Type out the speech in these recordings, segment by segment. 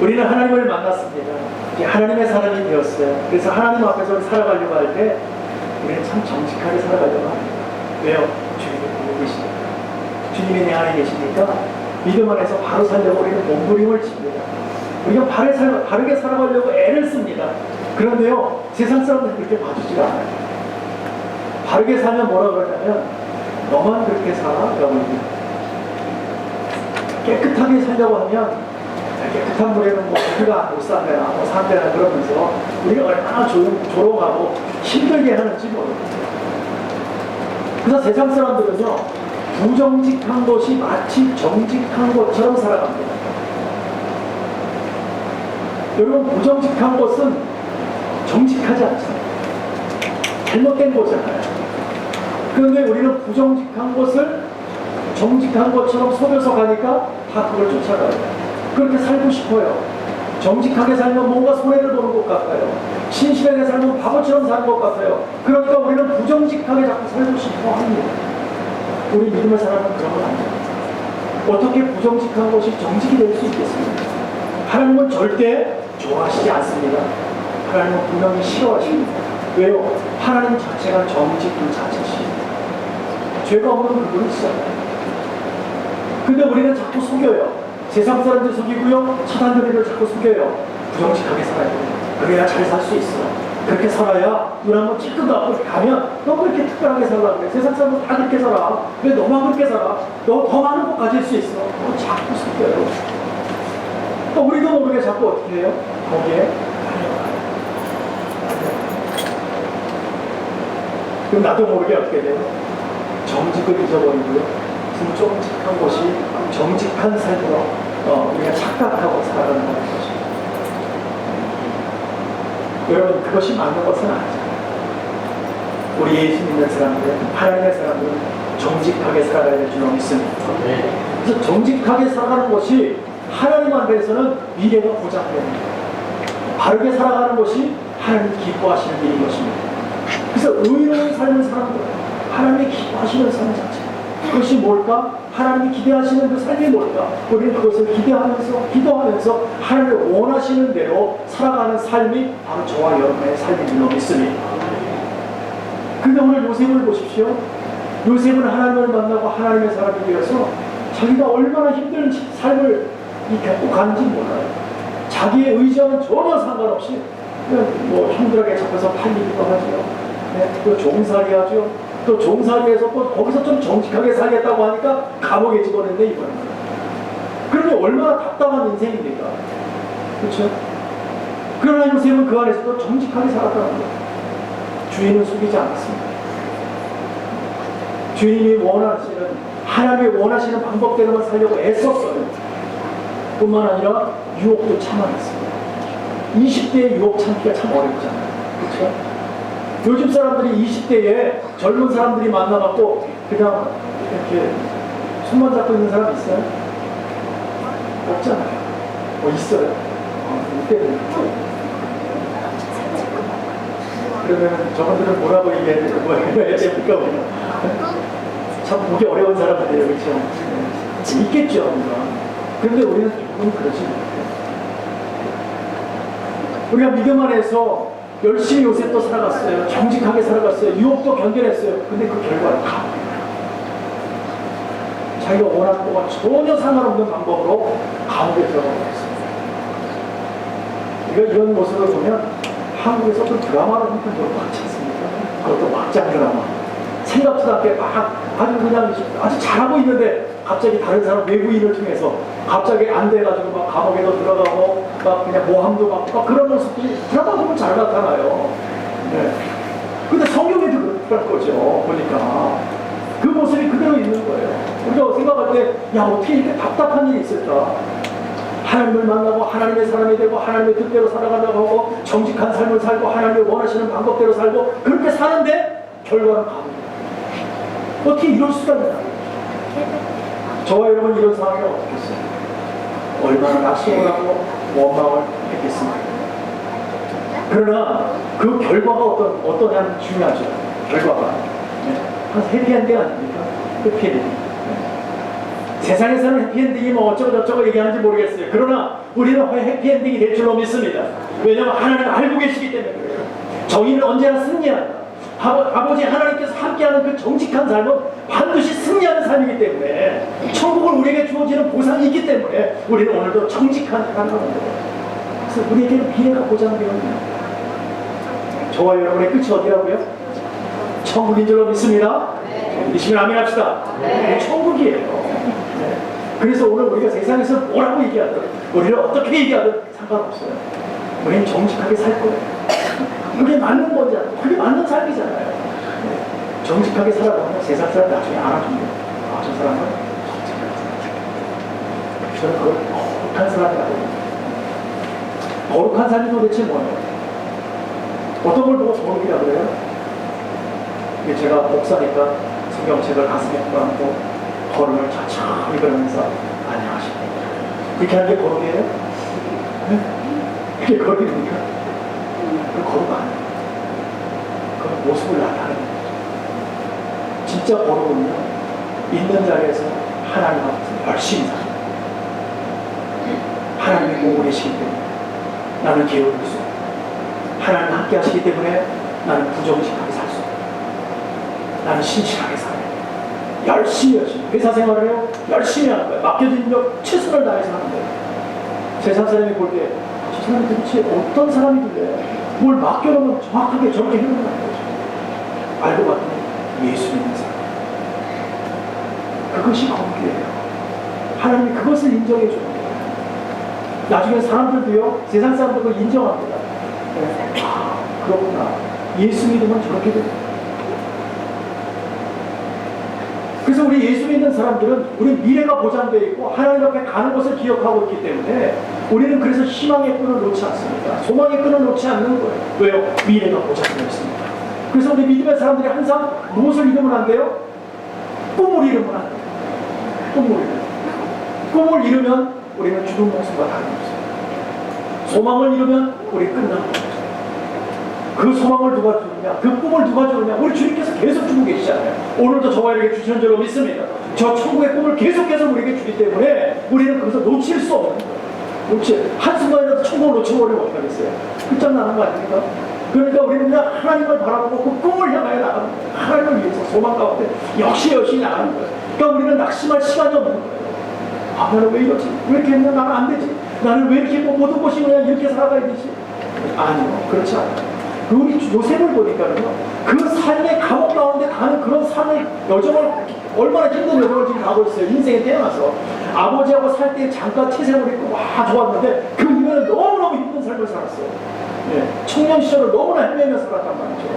우리는 하나님을 만났습니다. 이제 하나님의 사람이 되었어요. 그래서 하나님 앞에서 살아가려고 할 때 우리는 참 정직하게 살아가려고 합니다. 왜요? 주님이 보고 계십니다. 주님이 내 안에 계시니까 믿음 안에서 바로 살려고 우리는 몸부림을 칩니다. 우리가 바르게 살아가려고 애를 씁니다. 그런데요, 세상 사람들은 그렇게 봐주지가 않아요. 바르게 살면 뭐라 그러냐면 너만 그렇게 살아? 라고 합니다. 깨끗하게 살려고 하면 깨끗한 물에는 뭐 고기가 못 산대나 뭐 산대나 그러면서 우리가 얼마나 조롱하고 힘들게 하는지 모릅니다. 그래서 세상 사람들은요, 부정직한 것이 마치 정직한 것처럼 살아갑니다. 여러분, 부정직한 것은 정직하지 않잖아요. 잘못된 거잖아요. 그런데 우리는 부정직한 것을 정직한 것처럼 속여서 가니까 다 그걸 쫓아가요. 그렇게 살고 싶어요. 정직하게 살면 뭔가 손해를 보는 것 같아요. 신실하게 살면 바보처럼 사는 것 같아요. 그러니까 우리는 부정직하게 자꾸 살고 싶어 합니다. 우리 믿음의 사람은 그런 건 아닙니다. 어떻게 부정직한 것이 정직이 될 수 있겠습니까? 하나님은 절대 좋아하시지 않습니다. 하나님은 분명히 싫어하십니다. 왜요? 하나님 자체가 정직한 자체십니다. 죄가 없는 그분이시잖아요. 근데 우리는 자꾸 속여요. 세상 사람들 속이고요, 사단들을 자꾸 속여요. 부정직하게 살아야 돼요. 그래야 잘 살 수 있어. 그렇게 살아야 눈 한번 찔끔 감고 가면 너 그렇게 특별하게 살라고 그래. 세상 사람은 다 그렇게 살아. 왜 너만 그렇게 살아? 너 더 많은 것 가질 수 있어. 너 자꾸 속여요. 또 우리도 모르게 자꾸 어떻게 해요? 거기에 달려가요. 그럼 나도 모르게 어떻게 돼요? 정직을 잊어버리고요. 부정직한 것이 정직한 삶으로 우리가 착각하고 살아가는 것입니다. 여러분, 그것이 맞는 것은 아니잖아요. 우리 예수 믿는 사람들, 하나님의 사람들은 정직하게 살아가야 될 줄로 믿습니다. 그래서 정직하게 살아가는 것이 하나님 앞에서는 미래가 보장됩니다. 바르게 살아가는 것이 하나님 기뻐하시는 일인 것입니다. 그래서 의로운 삶을 사람들, 하나님이 기뻐하시는 삶 자체, 그것이 뭘까? 하나님이 기대하시는 그 삶이 뭘까? 우리는 그것을 기도하면서 하나님을 원하시는 대로 살아가는 삶이 바로 저와 여러분의 삶인 줄로 믿습니다. 근데 오늘 요셉을 보십시오. 요셉은 하나님을 만나고 하나님의 사람이 되어서 자기가 얼마나 힘든 삶을 겪고 가는지 몰라요. 자기의 의지와는 전혀 상관없이 그냥 뭐 형들에게 잡혀서 팔리기도 하죠. 네, 또 종살이 하죠. 또 종살이에서 또 거기서 좀 정직하게 살겠다고 하니까 감옥에 집어넣네 이번에. 그러니 얼마나 답답한 인생입니까? 그렇죠? 그러나 요셉은 그 안에서도 정직하게 살았다는 거예요. 주인은 속이지 않았습니다. 주인이 원하시는, 하나님이 원하시는 방법대로만 살려고 애썼어요. 뿐만 아니라 유혹도 참아냈습니다. 20대의 유혹 참기가 참 어렵잖아요. 그렇죠? 요즘 사람들이 20대에 젊은 사람들이 만나갖고 그냥 이렇게 손만 잡고 있는 사람 있어요? 없잖아요. 뭐 있어요? 이때는. 그러면 저분들은 뭐라고 얘기해야 됩니까? 참 보기 어려운 사람들이에요. 그렇죠? 있겠죠. 뭔가. 그런데 우리는 조금 그러지 못해요. 우리가 믿음 안에서 열심히 요셉도 살아갔어요. 정직하게 살아갔어요. 유혹도 견뎌냈어요. 근데 그 결과는 감옥이에요. 자기가 원하는 것과 전혀 상관없는 방법으로 감옥에 들어가고 있습니다. 우리가 이런 모습을 보면 한국에서 그 드라마를 보는 것 같지 않습니까? 그것도 막장 드라마. 생각지도 않게 막 아주 그냥 아주 잘하고 있는데 갑자기 다른 사람 외부인을 통해서 갑자기 안 돼가지고 막 감옥에도 들어가고 막 그냥 모함도 막 그런 모습들이 드라마 보면 잘 나타나요. 네. 근데 성경에도 그럴 거죠. 보니까 그 모습이 그대로 있는 거예요. 우리가 생각할 때 야 어떻게 이렇게 답답한 일이 있을까? 하나님을 만나고 하나님의 사람이 되고 하나님의 뜻대로 살아가려고 하고 정직한 삶을 살고 하나님을 원하시는 방법대로 살고 그렇게 사는데 결과는 감옥이에요. 어떻게 이럴 수가 있나? 저와 여러분 이런 상황이 어떻겠어요? 얼마나 낙심을 하고 원망을 했겠습니까? 그러나 그 결과가 어떠냐는 중요하죠. 결과가. 네. 한 해피엔딩 아닙니까? 해피엔딩. 네. 세상에서는 해피엔딩이 뭐 어쩌고저쩌고 얘기하는지 모르겠어요. 그러나 우리는 해피엔딩이 될 줄로 믿습니다. 왜냐하면 하나님 알고 계시기 때문에 그래요. 정의는 언제나 승리한다. 아버지 하나님께서 함께하는 그 정직한 삶은 반드시 승리하는 삶이기 때문에 천국을 우리에게 주어지는 보상이 있기 때문에 우리는 오늘도 정직한 삶을 하는 거예요. 그래서 우리에게는 미래가 보장되었습니다. 저와 여러분의 끝이 어디라고요? 천국인 줄로 믿습니다. 믿으시면 아멘 합시다. 천국이에요. 네. 그래서 오늘 우리가 세상에서 뭐라고 얘기하든 우리를 어떻게 얘기하든 상관없어요. 우리는 정직하게 살 거예요. 그게 맞는 거잖아요. 그게 맞는 삶이잖아요. 네. 정직하게 살아가면 세상 사람 나중에 알아줍니다. 아, 저 사람은 정직하게 살았어요. 저는 그걸 거룩한 사람이라고 합니다. 거룩한 삶이 도대체 뭐예요? 어떤 걸 보고 거룩이라고 그래요? 제가 목사니까 성경책을 가슴에 껴안고 걸음을 천천히 걸으면서 안녕하십니까. 그렇게 하는 게 거룩이에요? 네? 그게 거룩입니까? 그 거룩 아니에요. 그 모습을 나타내는 거죠. 진짜 거룩은요, 있는 자리에서 하나님 앞에서 열심히 살아요. 하나님이 보고 계시기 때문에 나는 게으를 수 없고, 하나님 함께 하시기 때문에 나는 부정직하게 살 수 없고, 나는 신실하게 살아요. 열심히 회사 생활을 해요. 열심히 하는 거예요. 맡겨진 일 최선을 다해서 하는 거예요. 세상 사람이 볼 때 저 사람이 도대체 어떤 사람이길래 뭘 맡겨놓으면 정확하게 저렇게 행동하는 거죠. 알고 봤더니 예수 믿는 사람. 그것이 거룩이에요. 하나님이 그것을 인정해 주는 거예요. 나중에 사람들도요, 세상 사람들도 그걸 인정합니다. 네. 아, 그렇구나. 예수 믿으면 저렇게 됩니다. 그래서 우리 예수 믿는 사람들은 우리 미래가 보장되어 있고 하나님 앞에 가는 것을 기억하고 있기 때문에 우리는 그래서 희망의 끈을 놓지 않습니다. 소망의 끈을 놓지 않는 거예요. 왜요? 미래가 보장되어 있습니다. 그래서 우리 믿음의 사람들이 항상 무엇을 잃으면 안 돼요? 꿈을 잃으면 안 돼요. 꿈을 잃으면 우리는 죽은 목숨과 다름없어요. 소망을 잃으면 우리 끝나는 거예요. 그 소망을 누가 주느냐, 그 꿈을 누가 주느냐, 우리 주님께서 계속 주고 계시잖아요. 오늘도 저와 이렇게 주시는 줄로 믿습니다. 저 천국의 꿈을 계속해서 우리에게 주기 때문에 우리는 거기서 놓칠 수 없는 거예요. 한순간이라도 천국을 놓쳐버리면 어떡하겠어요? 끝장나는 거 아닙니까? 그러니까 우리는 그냥 하나님을 바라보고 그 꿈을 향하여 나가는 거예요. 하나님을 위해서 소망 가운데 열심히 나가는 거예요. 그러니까 우리는 낙심할 시간이 없는 거예요. 아, 나는 왜 이러지? 왜 이렇게 했냐? 나는 안 되지? 나는 왜 이렇게 모든 것이 그냥 이렇게 살아가야 되지? 아니요, 그렇지 않아요. 우리 요셉을 보니까요, 그 삶의 감옥 가운데 가는 그런 삶의 여정을, 얼마나 힘든 여정을 지금 가고 있어요. 인생에 태어나서 아버지하고 살 때 잠깐 채색을 입고 와 좋았는데 그 이후에는 너무너무 힘든 삶을 살았어요. 네, 청년 시절을 너무나 헤매며 살았단 말이죠.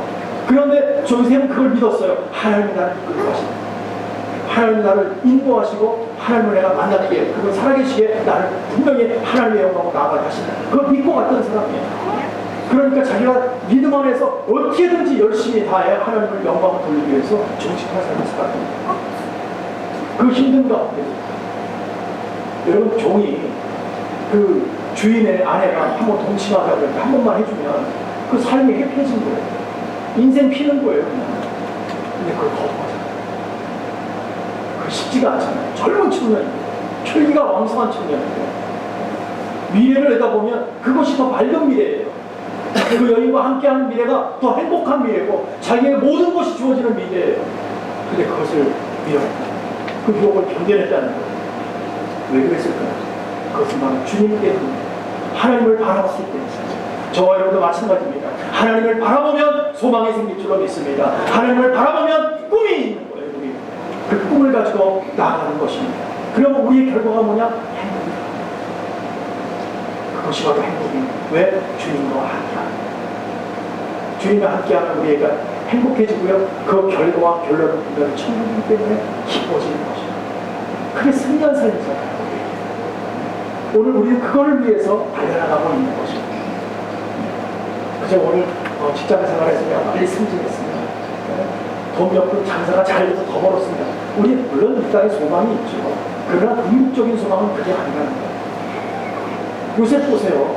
그런데 요셉은 그걸 믿었어요. 하나님이 나를 이끌어가신다. 하나님이 나를 인도하시고 하나님을 내가 만나기에, 그걸 살아계시기에 나를 분명히 하나님의 영광으로 나아가게 하신다. 그걸 믿고 갔던 사람이에요. 그러니까 자기가 믿음 안에서 어떻게든지 열심히 다해 하나님을 영광을 돌리기 위해서 정직한 삶을 살았습니다. 그 힘든 가운데 여러분, 종이 그 주인의 아내가 한번 동침하자고 그러는데 한 번만 해주면 그 삶이 해피해진 거예요. 인생 피는 거예요, 그냥. 근데 그걸 거부하잖아요. 그게 쉽지가 않잖아요. 젊은 청년인데, 철기가 왕성한 청년인데, 미래를 내다보면 그것이 더 밝은 미래예요. 그 여인과 함께하는 미래가 더 행복한 미래고 자기의 모든 것이 주어지는 미래예요. 근데 그것을 밀어냈다. 그 유혹을 견뎌냈다는 거예요. 왜 그랬을까요? 그것은 바로 주님 때문에, 하나님을 바라봤을 때였어요. 저와 여러분도 마찬가지입니다. 하나님을 바라보면 소망이 생길 줄로 믿습니다. 하나님을 바라보면 꿈이 있는 거예요. 그 꿈을 가지고 나아가는 것입니다. 그러면 우리의 결과가 뭐냐? 행복입니다. 그것이 바로 행복입니다. 왜? 주님과 함께하는 거예요. 주님과 함께하는 우리가 행복해지고요. 그 결과와 결론은 분명히 천국이기 때문에 기뻐지는 것입니다. 그게 승리한 삶이잖아요. 오늘 우리는 그거를 위해서 달려나가고 있는 것입니다. 그저 오늘 직장 생활에서 내가 빨리 승진했습니다. 돈 몇 푼 장사가 잘 돼서 더 벌었습니다. 우리 물론 이 땅에 소망이 있죠. 그러나 궁극적인 소망은 그게 아니라는 거예요. 요새 보세요.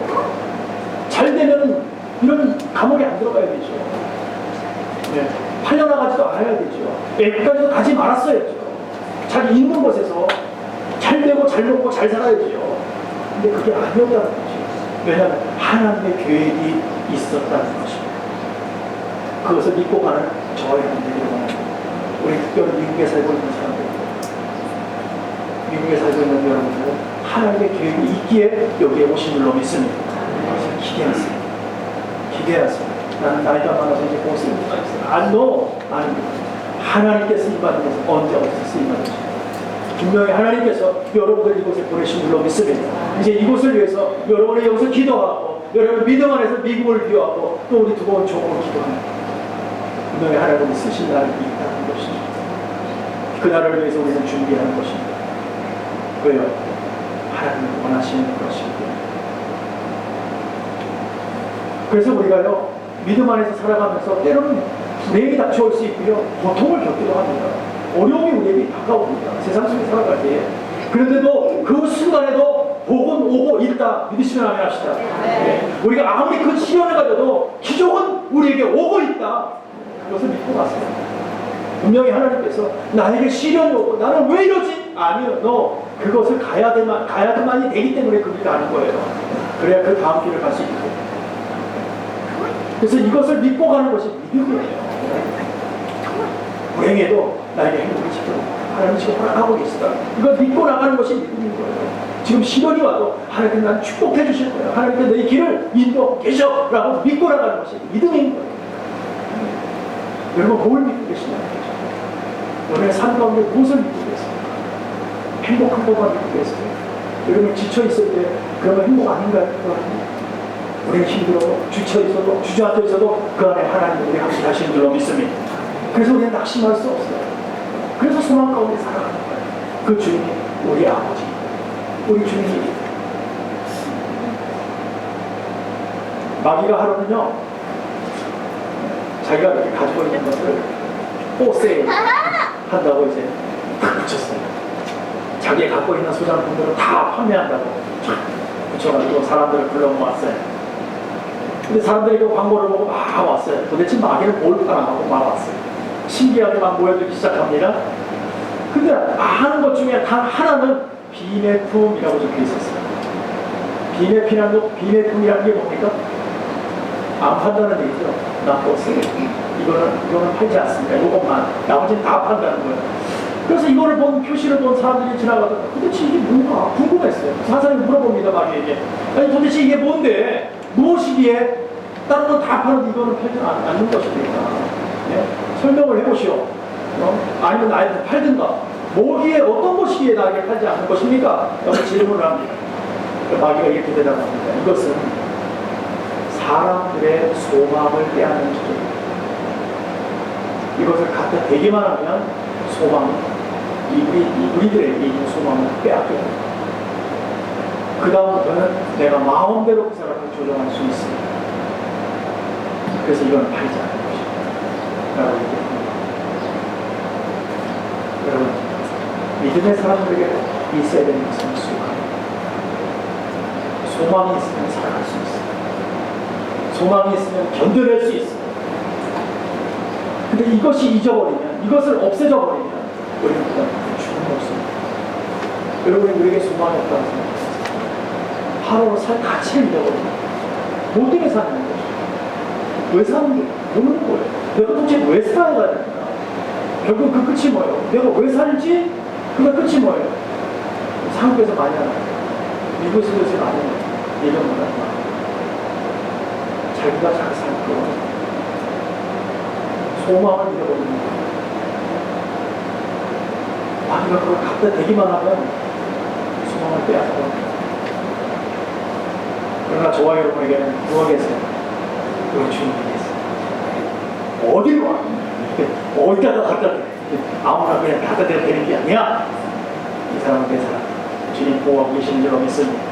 잘 되면 이런 감옥에 안 들어가야 되죠. 네. 팔려나가지도 않아야 되죠. 애까지도 가지 말았어야죠. 자기 있는 곳에서 되고 잘 먹고 잘 살아야지요. 근데 그게 아니었다는 거죠. 왜냐하면 하나님의 계획이 있었다는 것입니다. 그것을 믿고 가는 저와 여러분들이 원합니다. 우리 특별히 미국에 살고 있는 사람들, 미국에 살고 있는 여러분들은 하나님의 계획이 있기에 여기에 오신 줄로 믿습니다. 그래서 기대하세요. 기대하세요. 나는 나이가 많아서 이제 못 쓰는 수가 있어요. 아닙니다. 하나님께서 쓰임받는 것은 언제 어디서 쓰임받으십니까? 분명히 하나님께서 여러분들 이곳에 보내신 줄로 믿습니다. 이제 이곳을 위해서 여러분이 여기서 기도하고 여러분 믿음 안에서 미국을 기도하고 또 우리 두번 종으로 기도합니다. 분명히 하나님이 쓰신 날이 있다는 것이죠. 그날을 위해서 우리는 준비하는 것입니다. 왜요? 하나님이 원하시는 것입니다. 그래서 우리가요 믿음 안에서 살아가면서 때로는 불행이 닥쳐올 수 있고요 고통을 겪기도 합니다. 어려움이 우리에게 다가옵니다. 세상 속에 살아갈 때에. 그런데도 그 순간에도 복은 오고 있다. 믿으시면 아멘 합시다. 네. 우리가 아무리 큰 시련을 가져도 기적은 우리에게 오고 있다. 그것을 믿고 가세요. 분명히 하나님께서 나에게 시련이 오고 나는 왜 이러지? 아니요. 너 그것을 가야만이 되기 때문에 그 길을 가는 거예요. 그래야 그 다음 길을 갈 수 있는 거예요. 그래서 이것을 믿고 가는 것이 믿음이에요. 불행해도 나에게 행복을 지켜고 하나님 지금 허락하고 계시다. 이걸 믿고 나가는 것이 믿음인 거예요. 지금 시련이 와도 하나님께 난 축복해 주실 거예요. 하나님께 내 길을 인도하고 계셔 라고 믿고 나가는 것이 믿음인 거예요. 여러분 뭘 믿고 계시냐는 거죠. 여러분의 삶 가운데 무엇을 믿고 계세요? 행복한 것만 믿고 계세요? 여러분 지쳐있을 때 그러면 행복 아닌가요? 우리는 힘들어도 지쳐있어도 주저앉아 있어도 그 안에 하나님 우리 함께 하시는 줄로 믿습니다. 그래서 우리는 낙심할 수 없어요. 그래서 소망 가운데 살아가는 거예요. 그 주님이 우리 아버지, 우리 주님이. 마귀가 하루는요 자기가 이렇게 가지고 있는 것을 포세일 한다고 이제 탁 붙였어요. 자기가 갖고 있는 소장품들을 다 판매한다고 쫙 붙여가지고 사람들을 불러 모았어요. 근데 사람들이 그 광고를 보고 막 왔어요. 도대체 마귀는 뭘 파나하고 막 왔어요. 신기하게 막 모여들기 시작합니다. 근데 하는 것 중에 단 하나는 비매품이라고 적혀 있었어요. 비매품이라는 게 뭡니까? 안 판다는 얘기죠. 나또 이거는 팔지 않습니다. 이것만 나머지는 다 판다는 거예요. 그래서 이거를 본 표시를 본 사람들이 지나가다가 도대체 이게 뭔가 궁금했어요. 사람이 물어봅니다. 마귀에게. 아니 도대체 이게 뭔데? 무엇이기에 다른 건 다 파는데 이거는 팔지 않는 것입니까? 네? 설명을 해보시오. 아니면 나한테 팔든가. 뭐기에 어떤 것이기에 나에게 팔지 않는 것입니까? 라고 질문을 합니다. 마귀가 이렇게 대답합니다. 이것은 사람들의 소망을 빼앗는 기적입니다. 이것을 갖다 대기만 하면 소망이 우리들에게 있는 소망을 빼앗겨요. 그 다음부터는 내가 마음대로 그 사람을 조정할 수 있습니다. 그래서 이건 팔지 않는 것입니다. 라고 얘기합니다. 여러분, 믿음의 사람들에게 있어야 되는 것은 소망입니다. 소망이 있으면 살아갈 수 있어요. 소망이 있으면 견뎌낼 수 있어요. 근데 이것이 잊어버리면, 이것을 없애져 버리면 우리는 그냥 죽음이 없습니다. 여러분이 우리에게 소망이 없다는 생각이 하루로 살 가치를 잃어버립니다. 뭐 때문에 사는 거예요? 왜 사는지 모르는 거예요. 내가 도대체 왜 살아가야 되나? 결국 그 끝이 뭐예요? 내가 왜 살지? 그 끝이 뭐예요? 한국에서 많이 하나요? 미국에서 많이 하나요? 예전보다 자기가 잘 살고 소망을 잃어버리는 거예요. 마귀가 그걸 갖다 대기만 하면 소망을 빼앗아버립니다. 그러나 저와 여러분에게는 누가 계세요? 우리 주님이 계세요. 어디로 와? 어디다가 갖다 대? 아무나 그냥 갖다 대야 되는 게 아니야. 이 사람은 내 사람. 주님 보호하고 계시는 줄로 믿습니다.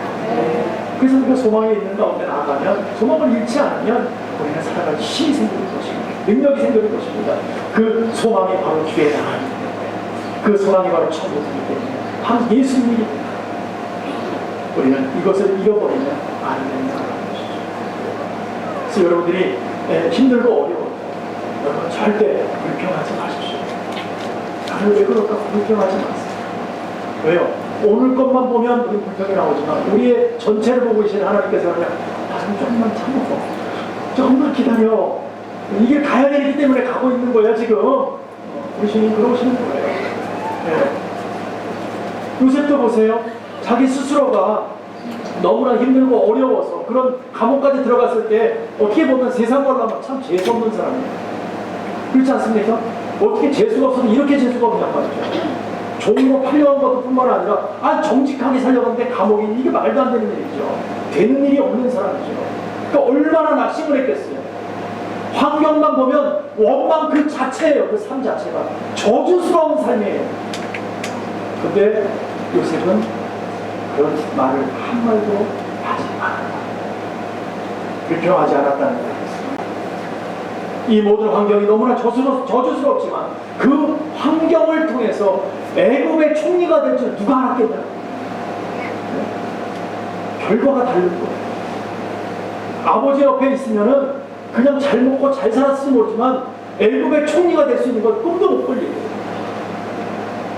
그래서 우리가 소망이 있는 가운데 나아가면 소망을 잃지 않으면 우리는 살아갈 힘이 생길 것입니다. 능력이 생길 것입니다. 그 소망이 바로 주의 나라이기 때문에 그 소망이 바로 천국이기 때문에 한 예수님이기 때문에 우리는 이것을 잃어버리면 안 된다는 것이죠. 그래서 여러분들이 힘들고 어려워 여러분 절대 불평하지 마십시오. 나는 왜 그럴까 불평하지 마세요. 왜요? 오늘 것만 보면 우리 불평이 나오지만 우리의 전체를 보고 계신 하나님께서 그냥 조금만 참고 조금만 기다려. 이 길 가야 되기 때문에 가고 있는 거야 지금. 우리 주님 그러시는 거예요. 네. 요셉도 보세요. 자기 스스로가 너무나 힘들고 어려워서 그런 감옥까지 들어갔을 때 어떻게 보면 세상 걸로 하면 참 재수없는 사람이에요. 그렇지 않습니까? 어떻게 재수가 없어도 이렇게 재수가 없냔 말이죠. 종으로 팔려온 것도 뿐만 아니라 정직하게 살려갔는데 감옥이 이게 말도 안 되는 일이죠. 되는 일이 없는 사람이죠. 그러니까 얼마나 낙심을 했겠어요. 환경만 보면 원망 그 자체예요. 그 삶 자체가 저주스러운 삶이에요. 근데 요셉은 그런 말을 한마디도 하지 않았다. 불평하지 않았다는 거예요. 이 모든 환경이 너무나 저주스럽지만 그 환경을 통해서 애굽의 총리가 될 줄 누가 알았겠냐. 결과가 다른 거예요. 아버지 옆에 있으면은 그냥 잘 먹고 잘 살았을지 모르지만 애굽의 총리가 될 수 있는 건 꿈도 못 꿀 일이에요.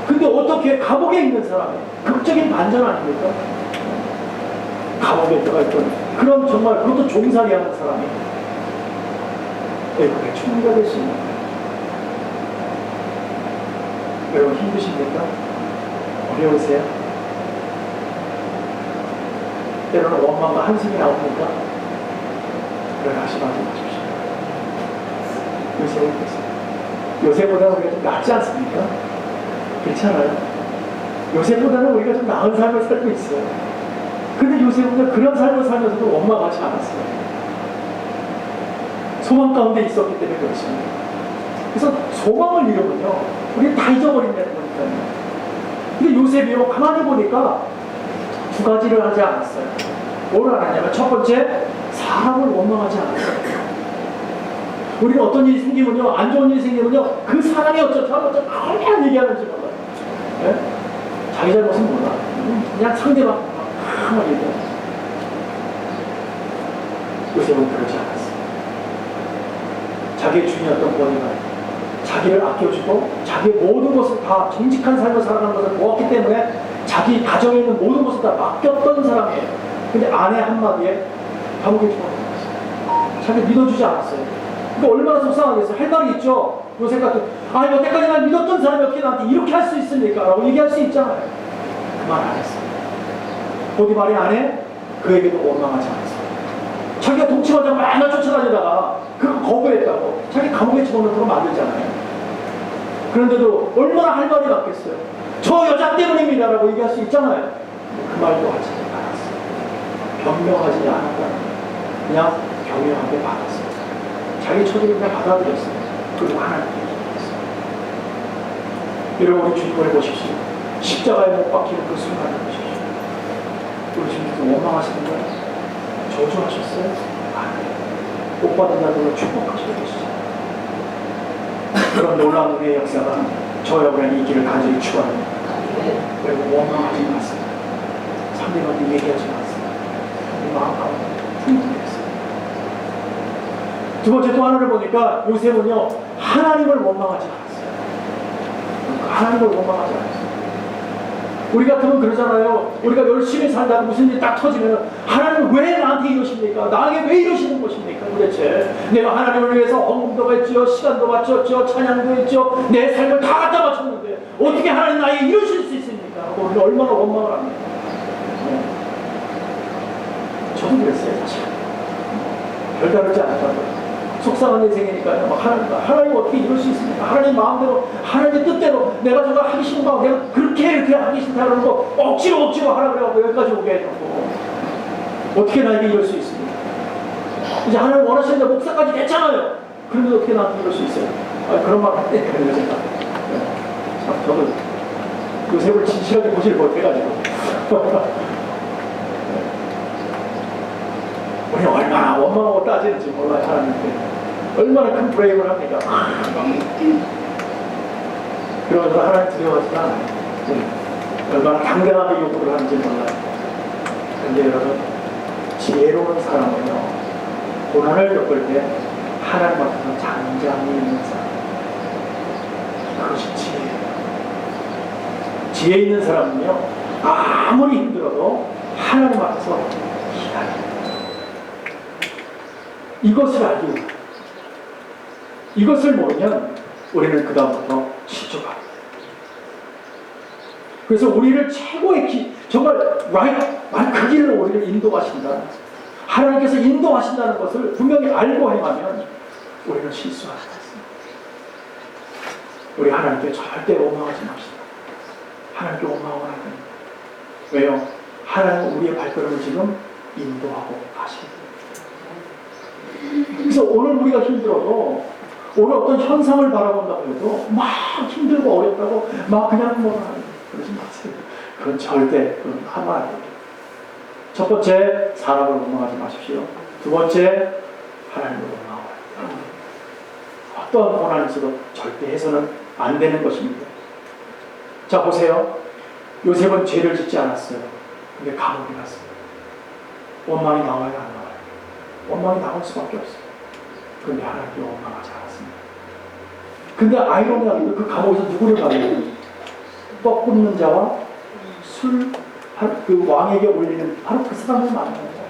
근데 어떻게 감옥에 있는 사람이 극적인 반전 아닙니까? 감옥에 들어가 있던 그런 정말 그것도 종살이 하는 사람이 애굽의 총리가 될 수 있는 거예요. 여러분 힘드십니까? 어려우세요? 때로는 원망과 한숨이 나옵니까? 그걸 하시면 마십시오. 요셉은 그랬어요. 요셉보다는 우리가 좀 낫지 않습니까? 괜찮아요. 요셉보다는 우리가 좀 나은 삶을 살고 있어요. 근데 요셉은 그런 삶을 살면서도 원망하지 않았어요. 소망 가운데 있었기 때문에 그렇습니다. 그래서 소망을 잃으면요, 우리 다 잊어버린다는 거니까요. 근데 요셉이요, 가만히 보니까 두 가지를 하지 않았어요. 뭘 알았냐면, 첫 번째, 사람을 원망하지 않았어요. 우리는 어떤 일이 생기면요, 안 좋은 일이 생기면요, 그 사람이 어쩌고 얼마나 얘기하는지 몰라요. 네? 자기 잘못은 몰라. 그냥 상대방 막 얘기해요. 요셉은 그러지 않았어요. 자기의 주인이었던 보니가 자기를 아껴주고 자기의 모든 것을 다 정직한 삶을 살아가는 것을 보았기 때문에 자기 가정에 있는 모든 것을 다 맡겼던 사람이에요. 근데 아내 한마디에 감옥에 집어넣었어요. 자기 믿어주지 않았어요. 그러니까 얼마나 속상하겠어요. 할 말이 있죠. 요셉 같은 여태까지 날 믿었던 사람이 어떻게 나한테 이렇게 할 수 있습니까? 라고 얘기할 수 있잖아요. 그 말 안 했어요. 보디발의 아내 그에게도 원망하지 않았어요. 자기가 동침하자고 맨날 쫓아다니다가 그거 거부했다고 자기 감옥에 집어넣도록 만들잖아요. 그런데도 얼마나 할 말이 같겠어요. 저 여자 때문입니다 라고 얘기할 수 있잖아요. 그 말도 하지 않았어요. 변명하지 않았다는 그냥 경외하게 받았어요. 자기 처지를 그냥 받아들였어요. 그리고 하나님께 기도했어요. 여러분 우리 주님을 보십시오. 십자가에 못 박히는 그 순간을 보십시오. 우리 주님께서 원망하시는 거예요? 저주하셨어요? 아니에요. 못 받은 자들을 축복하시고 계시잖아요. 그런 놀라운 은혜의 역사가 저와 우리는 이 길을 간절히 추구합니다. 그리고 원망하지 않습니다. 상대방한테 얘기하지 않습니다. 우리 마음 가운데 풍성했어요. 두 번째 또 하나를 보니까 요셉은요, 하나님을 원망하지 않았어요. 하나님을 원망하지 않았어요. 우리 같으면 그러잖아요. 우리가 열심히 살다가 무슨 일이 딱 터지면 하나님은 왜 나한테 이러십니까? 나에게 왜 이러시는 것입니까? 도대체 내가 하나님을 위해서 헌금도 했죠, 시간도 바쳤죠, 찬양도 했죠, 내 삶을 다 갖다 바쳤는데 어떻게 하나님 나에게 이러실 수 있습니까? 하고 우리가 얼마나 원망을 합니까? 네. 저도 그랬어요, 사실. 별다르지 않았다고요. 속상한 인생이니까요. 하나님 어떻게 이럴 수 있습니까? 하나님 마음대로, 하나님의 뜻대로 내가 저거 하기 싫은가? 내가 그렇게 이렇게 하기 싫다 그러는 거 억지로 하라 그래갖고 여기까지 오게 해놓고 어떻게 나에게 이럴 수 있습니까? 이제 하나님 원하시는데 목사까지 됐잖아요. 그런데 어떻게 나한테 이럴 수 있어요? 그런 말 할 때 그래요, 제가. 참, 저는 요셉을 진실하게 보지를 못해가지고. 우리 얼마나 원망하고 따지는지 몰라요, 하나님께. 얼마나 큰 브레이크를 합니까? 그러면서 하나님 두려워하지 않아요. 얼마나 당당하게 요구를 하는지 몰라요. 그런데 여러분, 지혜로운 사람은요, 고난을 겪을 때 하나님 앞에서 장장히 있는 사람. 그것이 지혜예요. 지혜 있는 사람은요, 아무리 힘들어도 하나님 앞에서 기다려요. 이것을 알기 원합니다. 이것을 모르면 우리는 그 다음부터 실족합니다. 그래서 우리를 최고의 정말 그 길로 우리를 인도하신다. 하나님께서 인도하신다는 것을 분명히 알고 행하면 우리는 실수하지 않습니다. 우리 하나님께 절대 원망하지 맙시다. 하나님께 원망하면 안 됩니다. 왜요? 하나님은 우리의 발걸음을 지금 인도하고 가시기 때문에. 그래서 오늘 우리가 힘들어도 오늘 어떤 현상을 바라본다고 해도 막 힘들고 어렵다고 막 그냥 그러지 마세요. 그건 절대 하면 안 됩니다. 첫 번째, 사람을 원망하지 마십시오. 두 번째, 하나님을 원망하라. 어떠한 고난이 있어도 절대 해서는 안 되는 것입니다. 자, 보세요. 요셉은 죄를 짓지 않았어요. 근데 감옥에 갔어요. 원망이 나와요, 안 나와요? 원망이 나올 수밖에 없어요. 그런데 하나님께 원망하지 않았습니다. 근데 아이러니하게도 그 감옥에서 누구를 받아요? 떡 굽는 자와 그 왕에게 올리는 바로 그 사람을 만나는 거예요.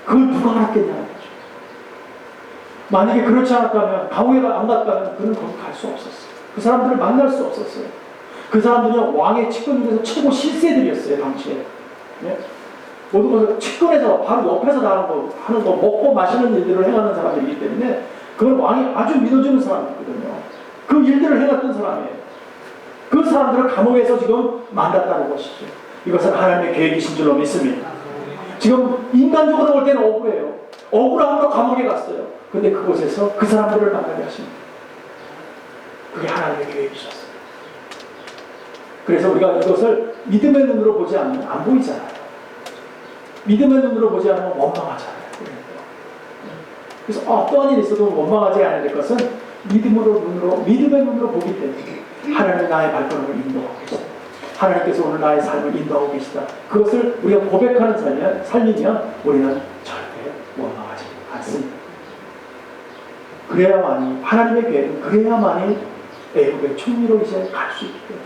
그걸 누가 알았겠냐는 거죠. 만약에 그렇지 않았다면, 감옥에 안 갔다면 그는 거기 갈 수 없었어요. 그 사람들을 만날 수 없었어요. 그 사람들은 왕의 측근 중에서 최고 실세들이었어요, 당시에. 네? 모든 것을 측근에서 바로 옆에서 하는 거, 먹고 마시는 일들을 행하는 사람들이기 때문에 그건 왕이 아주 믿어주는 사람이거든요. 그 일들을 행했던 사람이에요. 그 사람들을 감옥에서 지금 만났다는 것이죠. 이것은 하나님의 계획이신 줄로 믿습니다. 지금 인간적으로 볼 때는 억울해요. 억울함으로 감옥에 갔어요. 근데 그곳에서 그 사람들을 만나게 하십니다. 그게 하나님의 계획이셨어요. 그래서 우리가 이것을 믿음의 눈으로 보지 않으면 안 보이잖아요. 믿음의 눈으로 보지 않으면 원망하잖아요. 그래서 어떠한 일이 있어도 원망하지 않아야 될 것은 믿음의 눈으로 보기 때문에 하나님은 나의 발걸음을 인도하고 계시다. 하나님께서 오늘 나의 삶을 인도하고 계시다. 그것을 우리가 고백하는 삶이면 우리는 절대 원망하지 않습니다. 그래야만이 하나님의 계획은 그래야만이 애국의 총리로 이제 갈 수 있기 때문에.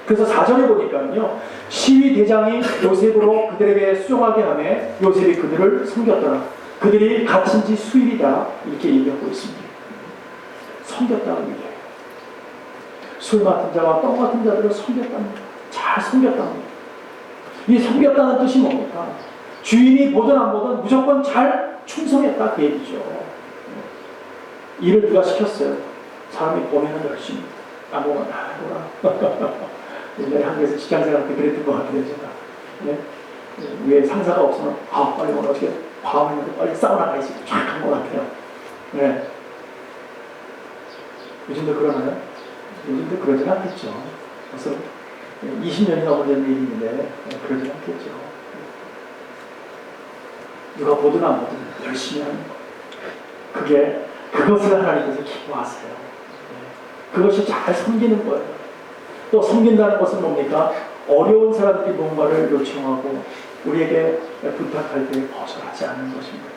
그래서 4절에 보니까요, 시위 대장이 요셉으로 그들에게 수종하게 하매 요셉이 그들을 섬겼더라. 그들이 갇힌 지 수일이다. 이렇게 얘기하고 있습니다. 섬겼다는 얘기예요. 술 맡은 자와 떡 맡은 자들을 섬겼답니다. 잘 섬겼답니다. 이 섬겼다는 뜻이 뭡니까? 주인이 보든 안 보든 무조건 잘 충성했다, 그 얘기죠. 일을 누가 시켰어요? 사람이 보면은 열심히, 안 보면 뭐라. 옛날에 한국에서 직장생활 때 그랬던 것 같아요, 제가. 네? 위에 상사가 없으면, 빨리 오늘 어떻게 과음했는데 빨리 사우나 가야지. 쫙 한 것 같아요. 네. 요즘도 그러나요? 요즘도 그러진 않겠죠. 그래서 20년이 넘어진 일이 있는데 그러진 않겠죠. 누가 보든 안 보든 열심히 하는 거. 그것을 하나님께서 기뻐하세요. 그것이 잘 섬기는 거예요. 또 섬긴다는 것은 뭡니까? 어려운 사람들이 뭔가를 요청하고 우리에게 부탁할 때 거절하지 않는 것입니다.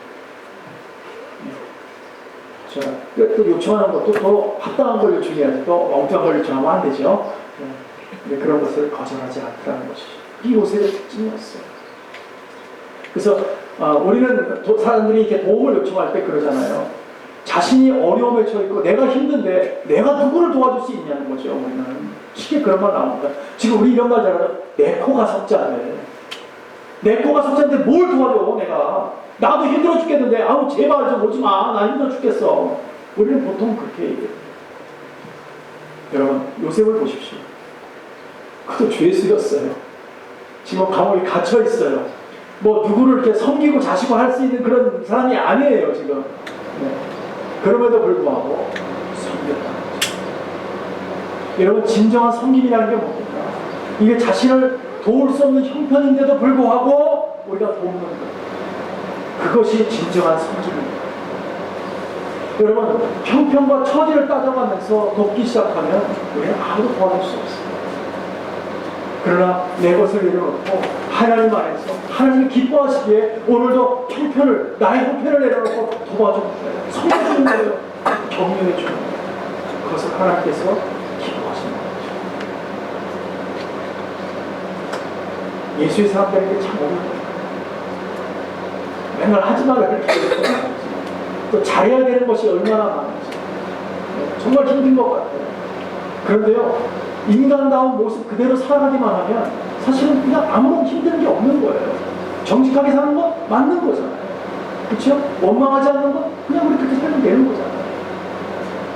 또 요청하는 것도 더 합당한 걸 요청해야지, 또 엉뚱한 걸 요청하면 안 되죠. 그런 것을 거절하지 않더라는 것이죠. 이 요셉의 특징이었어요. 그래서 우리는 사람들이 이렇게 도움을 요청할 때 그러잖아요. 자신이 어려움에 처해있고 내가 힘든데 내가 누구를 도와줄 수 있냐는 거죠. 우리는 쉽게 그런 말 나옵니다. 지금 우리 이런 말 잘하죠. 내 코가 석자네. 내 코가 석자인데 뭘 도와줘 내가. 나도 힘들어 죽겠는데 제발 좀 오지 마. 나 힘들어 죽겠어. 우리는 보통 그렇게 얘기해요. 여러분 요셉을 보십시오. 그도 죄수였어요. 지금 감옥에 갇혀 있어요. 누구를 이렇게 섬기고 자시고 할 수 있는 그런 사람이 아니에요 지금. 네. 그럼에도 불구하고 섬겼다는 거죠. 여러분 진정한 섬김이라는 게 뭡니까? 이게 자신을 도울 수 없는 형편인데도 불구하고 우리가 돕는 것. 그것이 진정한 섬김입니다. 여러분 형편과 처지를 따져가면서 돕기 시작하면 우리는 아무도 도와줄 수 없습니다. 그러나 내 것을 내려놓고 하나님 안에서 하나님이 기뻐하시기에 오늘도 나의 형편을 내려놓고 도와주는 거예요. 섬겨주는 거예요. 격려해 주는 거예요. 그것을 하나님께서 기뻐하십니다. 예수의 사람들에게 참 어려운 거예요. 맨날 하지 말라 이렇게 또 잘해야 되는 것이 얼마나 많은지 정말 힘든 것 같아요. 그런데요, 인간다운 모습 그대로 살아가기만 하면 사실은 그냥 아무런 힘든 게 없는 거예요. 정직하게 사는 건 맞는 거잖아요. 그렇죠? 원망하지 않는 건 그냥 우리 그렇게 살면 되는 거잖아요.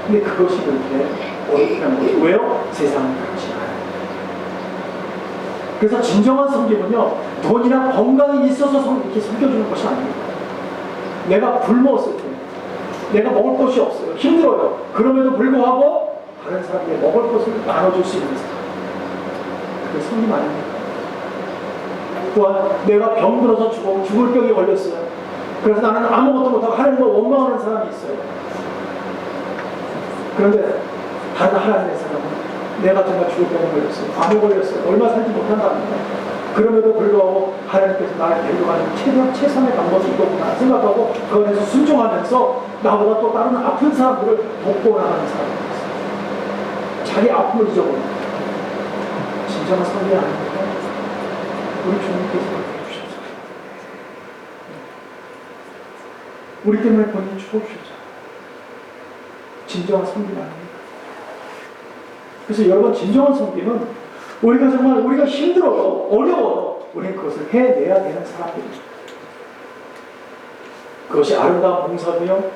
근데 그것이 그렇게 어렵다는 거예요. 왜요? 세상은 그렇지 않아요. 그래서 진정한 섬김은요, 돈이나 건강이 있어서 이렇게 섬겨주는 것이 아닙니다. 내가 굶었을 때, 내가 먹을 것이 없어요. 힘들어요. 그럼에도 불구하고 다른 사람에게 먹을 것을 나눠줄 수 있는 사람. 그게 섬김 아닙니까? 또한 내가 병들어서 죽을 병이 걸렸어요. 그래서 나는 아무것도 못하고 하나님을 원망하는 사람이 있어요. 그런데 다른 하나님의 사람은 내가 정말 죽을 병에 걸렸어요. 암에 걸렸어요. 얼마 살지 못한답니다. 그럼에도 불구하고 하나님께서 나를 데려가는 최선의 방법이 이거구나 생각하고 그 안에서 순종하면서 나보다 또 다른 아픈 사람들을 돕고 나가는 사람이 있어요. 자기 아픔을 잊어버려. 진정한 섬기 아닙니까? 우리 주님께서 해주셨어요. 우리 때문에 본인이 죽어주셨잖아요. 진정한 섬기 아닙니까? 그래서 여러분, 진정한 섬기는 우리가 정말 우리가 힘들어도 어려워도 우리는 그것을 해내야 되는 사람들입니다. 그것이 아름다운 봉사고요,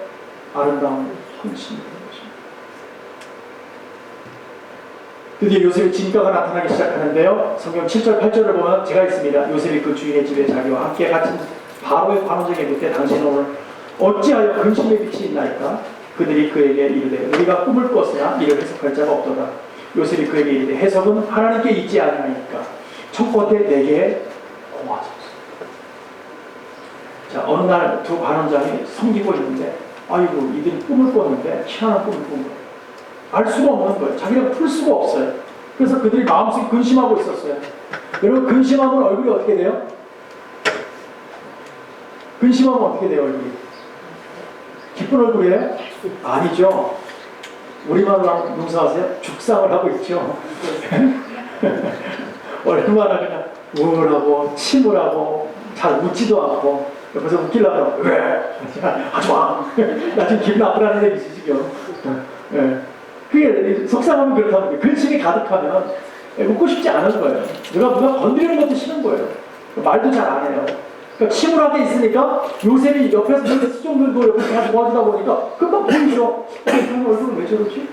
아름다운 헌신이 되는 것입니다. 드디어 요셉의 진가가 나타나기 시작하는데요. 성경 7절 8절을 보면 제가 있습니다. 요셉이 그 주인의 집에 자기와 함께 갇힌 바로의 관원에게 묻되 당신은 오늘 어찌하여 근심의 빛이 있나이까? 그들이 그에게 이르되 우리가 꿈을 꿨으나 이를 해석할 자가 없도다. 요셉이 그에게 이르되 해석은 하나님께 있지 아니하니까 청포대 내게 공하소서. 자, 어느 날 두 관원장이 섬기고 있는데 아이고 이들이 꿈을 꿨는데 희한한 꿈을 꾼 거예요. 알 수가 없는 거예요. 자기가 풀 수가 없어요. 그래서 그들이 마음속에 근심하고 있었어요. 여러분, 근심하면 얼굴이 어떻게 돼요? 근심하면 어떻게 돼요, 얼굴이? 기쁜 얼굴이에요? 아니죠. 우리말로 용서하세요? 죽상을 하고 있죠. 얼마나 그냥 우울하고 침울하고 잘 웃지도 않고 옆에서 웃기려고 왜? 하지마. 나 지금 기분 나쁘다는 얘기 있으시죠? 그게 속상하면 그렇다는 거예요. 근심이 가득하면 웃고 싶지 않은 거예요. 누가 건드리는 것도 싫은 거예요. 말도 잘 안 해요. 그러니까 침울하게 있으니까 요셉이 옆에서 수종들도 옆에서 다 도와주다 보니까 금방 보이죠. 얼굴은 왜 저러지?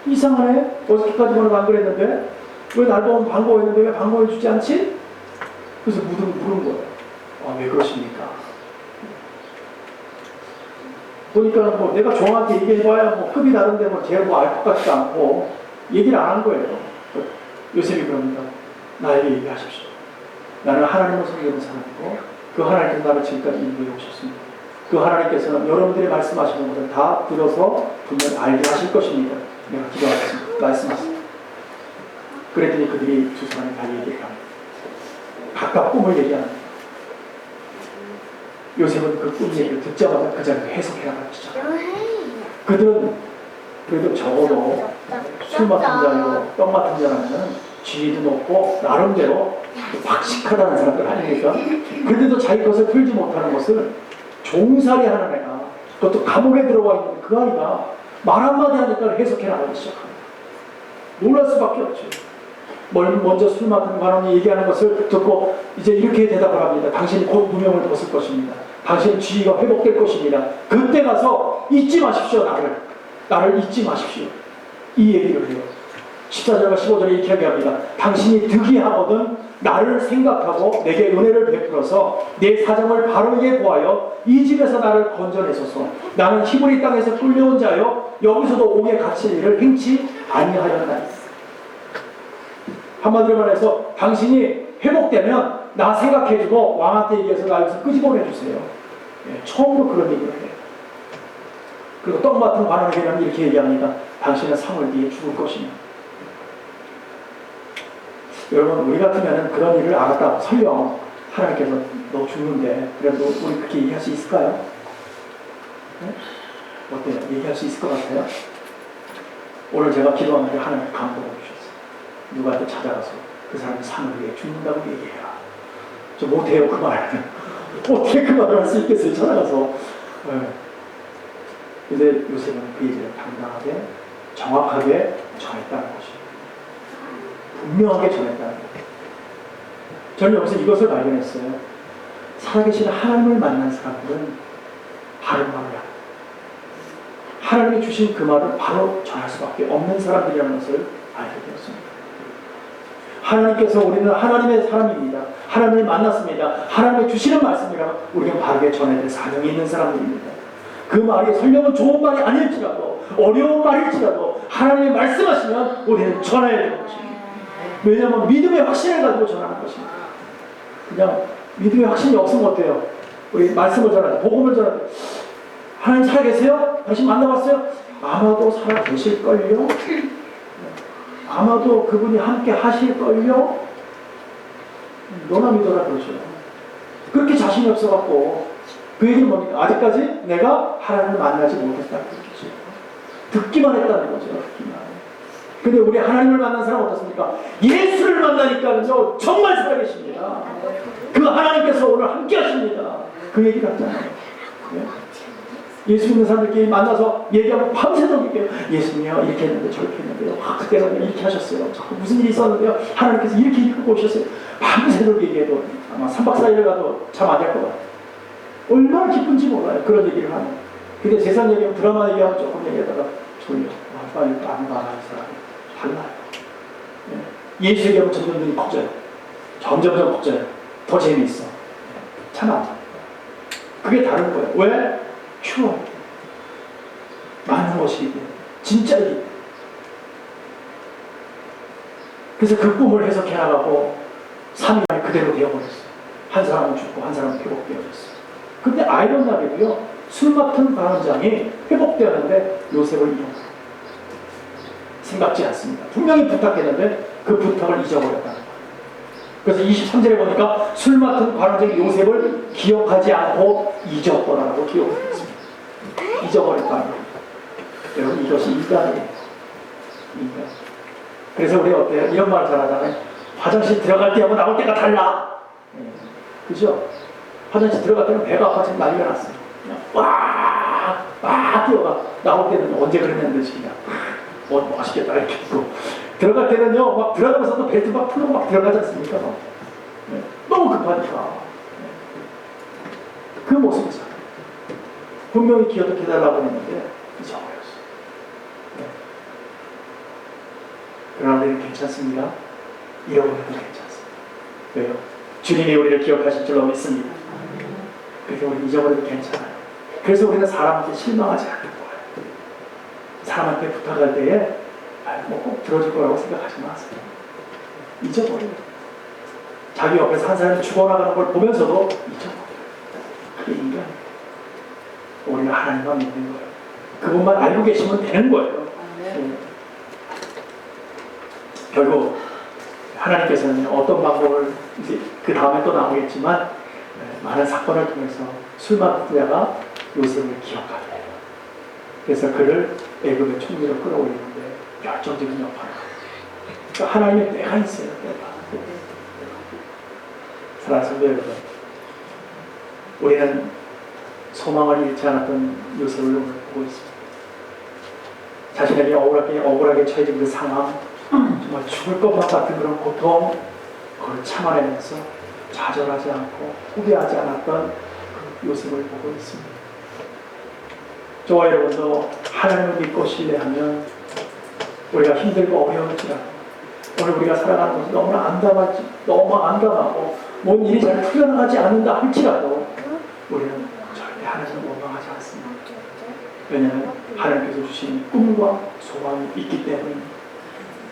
이상하네. 어저께까지는 안 그랬는데 왜 날 보면 반가워했는데 왜 반가워해주지 않지? 그래서 물은 거예요. 왜 그러십니까? 보니까 뭐 내가 정확히 얘기해봐야 뭐 급이 다른데 뭐 제가 뭐 알 것 같지도 않고 얘기를 안 한 거예요. 요셉이 그럽니다. 나에게 얘기하십시오. 나는 하나님을 섬기는 사람이고 그 하나님께서 나를 지금까지 인도해 오셨습니다. 그 하나님께서는 여러분들이 말씀하시는 것을 다 들어서 분명히 알게 하실 것입니다. 내가 기도하겠습니다. 말씀하십니다. 그랬더니 그들이 두 사람이 다 얘기를 합니다. 각각 꿈을 얘기합니다. 요셉은 그 꿈 얘기를 듣자마자 그 자리에 해석해 나가기 시작합니다. 그들은 그래도 적어도 술 맡은 자요, 떡 맡은 자라면 지위도 높고 나름대로 박식하다는 사람들 아닙니까? 그런데도 자기 것을 풀지 못하는 것을 종살이 하는 애가, 그것도 감옥에 들어와 있는 그 아이가 말 한마디 하니까 해석해 나가기 시작합니다. 놀랄 수밖에 없죠. 먼저 술 맡은 관원이 얘기하는 것을 듣고 이제 이렇게 대답을 합니다. 당신이 곧 무명을 벗을 것입니다. 당신 지위가 회복될 것입니다. 그때 가서 잊지 마십시오. 나를 잊지 마십시오. 이 얘기를 해요. 14절과 15절에 이렇게 얘기합니다. 당신이 득이하거든 나를 생각하고 내게 은혜를 베풀어서 내 사정을 바르게 보아여 이 집에서 나를 건져내소서. 나는 히브리 땅에서 끌려온 자여 여기서도 옥에 갇힐 일을 행치 아니하였나니. 한마디로 말해서 당신이 회복되면 나 생각해주고 왕한테 얘기해서 나 여기서 끄집어내주세요. 처음으로 그런 얘기를 해요. 그리고 떡 맡은 관원에게는 이렇게 얘기합니다. 당신은 3월 뒤에 죽을 것이며. 여러분, 우리 같으면 그런 일을 알았다고 설령 하나님께서 너 죽는데 그래도 우리 그렇게 얘기할 수 있을까요? 네? 어때요? 얘기할 수 있을 것 같아요? 오늘 제가 기도하는 게 하나님 감동을 주셨어요. 누구한테 찾아가서 그 사람이 3월 뒤에 죽는다고 얘기해라. 저 못해요, 그 말. 어떻게 그 말을 할 수 있겠어요, 찾아가서. 근데 요셉은 그 얘기를 당당하게, 정확하게 전했다는 것입니다. 분명하게 전했다는 것. 저는 여기서 이것을 발견했어요. 살아계신 하나님을 만난 사람들은 바른 말을 하고 하나님이 주신 그 말을 바로 전할 수밖에 없는 사람들이라는 것을 알게 되었습니다. 하나님께서 우리는 하나님의 사람입니다. 하나님을 만났습니다. 하나님의 주시는 말씀이라 우리가 바르게 전해야 될 사명이 있는 사람들입니다. 그 말이 설령은 좋은 말이 아닐지라도 어려운 말일지라도 하나님이 말씀하시면 우리는 전해야 되는 것입니다. 왜냐하면 믿음의 확신을 가지고 전하는 것입니다. 그냥 믿음의 확신이 없으면 어때요? 우리 말씀을 전하고 복음을 전하고 하나님 살아계세요? 당신 만나봤어요? 아마도 살아계실걸요? 아마도 그분이 함께 하실걸요? 너나 믿어라 그러죠. 그렇게 자신이 없어갖고 그 얘기는 뭡니까? 아직까지 내가 하나님을 만나지 못했다는 거죠. 듣기만 했다는 거죠. 듣기만. 근데 우리 하나님을 만난 사람은 어떻습니까? 예수를 만나니까는요 정말 살아계십니다. 그 하나님께서 오늘 함께 하십니다. 그 얘기를 하잖아요. 네? 예수 믿는 사람들끼리 만나서 얘기하고 밤새도록 얘기해요. 예수님이요 이렇게 했는데 저렇게 했는데요. 그때는 이렇게 하셨어요. 무슨 일이 있었는데요. 하나님께서 이렇게 이끌고 오셨어요. 밤새도록 얘기해도 아마 3박 4일 가도 참 안 될 것 같아요. 얼마나 기쁜지 몰라요. 그런 얘기를 하면. 근데 세상 얘기하면 드라마 얘기하면 조금 얘기하다가 졸려. 빨리 안 가라 이 사람. 달라요. 예수 얘기하면 점점 눈이 커져요. 점점 커져요. 더 재미있어. 참 안 돼. 그게 다른 거예요. 왜? 추워. 많은 것이 이게 진짜 이게. 그래서 그 꿈을 해석해 나가고 3일 그대로 되어버렸어요. 한 사람은 죽고 한 사람은 회복되어졌어요. 근데 아이러니하게도요 술 맡은 관원장이 회복되었는데 요셉을 잃었어요. 생각지 않습니다. 분명히 부탁했는데 그 부탁을 잊어버렸다는 거예요. 그래서 23절에 보니까 술 맡은 관원장이 요셉을 기억하지 않고 잊었더라라고 기록했습니다. 잊어버렸다는 거예요. 여러분 이것이 인간이에요. 인간. 그래서 우리 어때요? 이런 말을 잘하잖아요. 화장실 들어갈 때하고 나올 때가 달라. 그죠? 화장실 들어갈 때는 배가 아파서 난리가 났어요. 그냥 와 뛰어가. 나올 때는 언제 그랬냐는 듯이 그냥 맛있겠다 이렇게 있고 들어갈 때는요 막 들어가면서도 벨트 막 풀고 막 들어가지 않습니까? 너무 급하니까 그 모습이죠. 분명히 기억해달라고 했는데 잊어버렸어요. 그러나 우리는 괜찮습니다. 잃어버려도 괜찮습니다. 왜요? 주님이 우리를 기억하실 줄로 믿습니다. 그래서 우리는 잊어버려도 괜찮아요. 그래서 우리는 사람한테 실망하지 않는 거예요. 사람한테 부탁할 때에 뭐 꼭 들어줄 거라고 생각하지 마세요. 잊어버려요. 자기 옆에서 한 사람이 죽어나가는 걸 보면서도 잊어버려요. 그게 인간이에요. 우리는 하나님만 믿는 거예요. 그분만 알고 계시면 되는 거예요. 결국 하나님께서는 어떤 방법을 이제 그 다음에 또 나오겠지만 많은 사건을 통해서 술 맡은 자가 요셉을 기억하게 해요. 그래서 그를 애굽의 총리로 끌어올리는데 결정적인 역할을 합니다. 그러니까 하나님의 때가 있어요. 때가. 사랑하는 성도 여러분, 우리는 소망을 잃지 않았던 요셉을 오늘 보고 있습니다. 자신에게 억울하게 처해진 그 상황, 정말 죽을 것만 같은 그런 고통, 그걸 참아내면서 좌절하지 않고 포기하지 않았던 그 요셉을 보고 있습니다. 저와 여러분도 하나님을 믿고 신뢰하면 우리가 힘들고 어려울지라도 오늘 우리가 살아가는 것이 너무 안담하고 뭔 일이 잘 풀려나가지 않는다 할지라도 우리는 절대 하나님을 원망하지 않습니다. 왜냐하면 하나님께서 주신 꿈과 소망이 있기 때문입니다.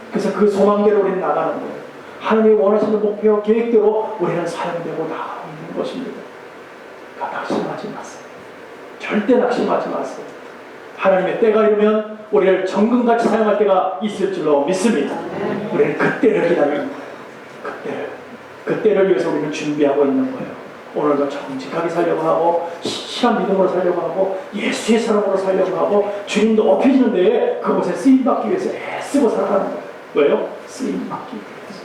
그래서 그 소망대로 우리는 나가는 거예요. 하나님이 원하시는 목표, 계획대로 우리는 사용되고 나가고 있는 것입니다. 그러니까 낙심하지 마세요. 절대 낙심하지 마세요. 하나님의 때가 이르면 우리를 정금같이 사용할 때가 있을 줄로 믿습니다. 우리는 그때를 기다립니다. 그때를 위해서 우리는 준비하고 있는 거예요. 오늘도 정직하게 살려고 하고 실한 믿음으로 살려고 하고 예수의 사랑으로 살려고 하고 주님도 업혀지는 데에 그곳에 쓰임받기 위해서 애쓰고 살아가는 거예요. 왜요? 쓰임받기 위해서.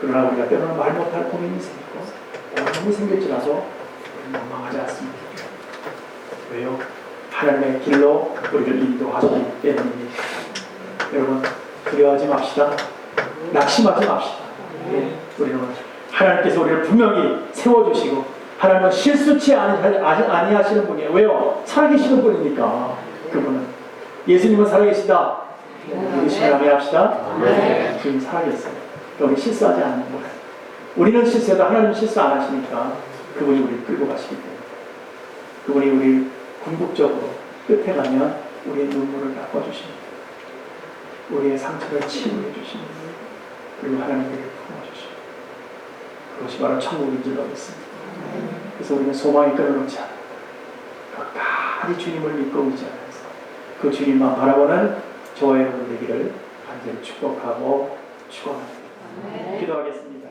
그러나 우리가 때로는 말 못할 고민이 생기고 너무 생길지라도 원망하지 않습니다. 왜요? 하나님의 길로 우리를 인도하시기 때문입니다. 여러분, 두려워하지 맙시다. 낙심하지 맙시다. 우리는 하나님께서 우리를 분명히 세워주시고 하나님은 실수치 아니하시는 분이에요. 왜요? 살아계시는 분이니까. 그분은 예수님은 살아계시다. 우리 신앙에 합시다. 주님 살아계세요. 여기 실수하지 않는 거예요. 우리는 실수해도 하나님은 실수 안 하시니까 그분이 우리를 끌고 가시기 때문에 그분이 우리 궁극적으로 끝에 가면 우리의 눈물을 닦아주십니다. 우리의 상처를 치유해 주십니다. 그리고 하나님께를 품어주십니다. 그것이 바로 천국인 줄 알겠습니다. 그래서 우리는 소망이 끊어놓지 않아요. 끝까지 주님을 믿고 의지하면서 그 주님만 바라보는 저와 여러분 되기를 간절히 축복하고 축원합니다. 기도하겠습니다.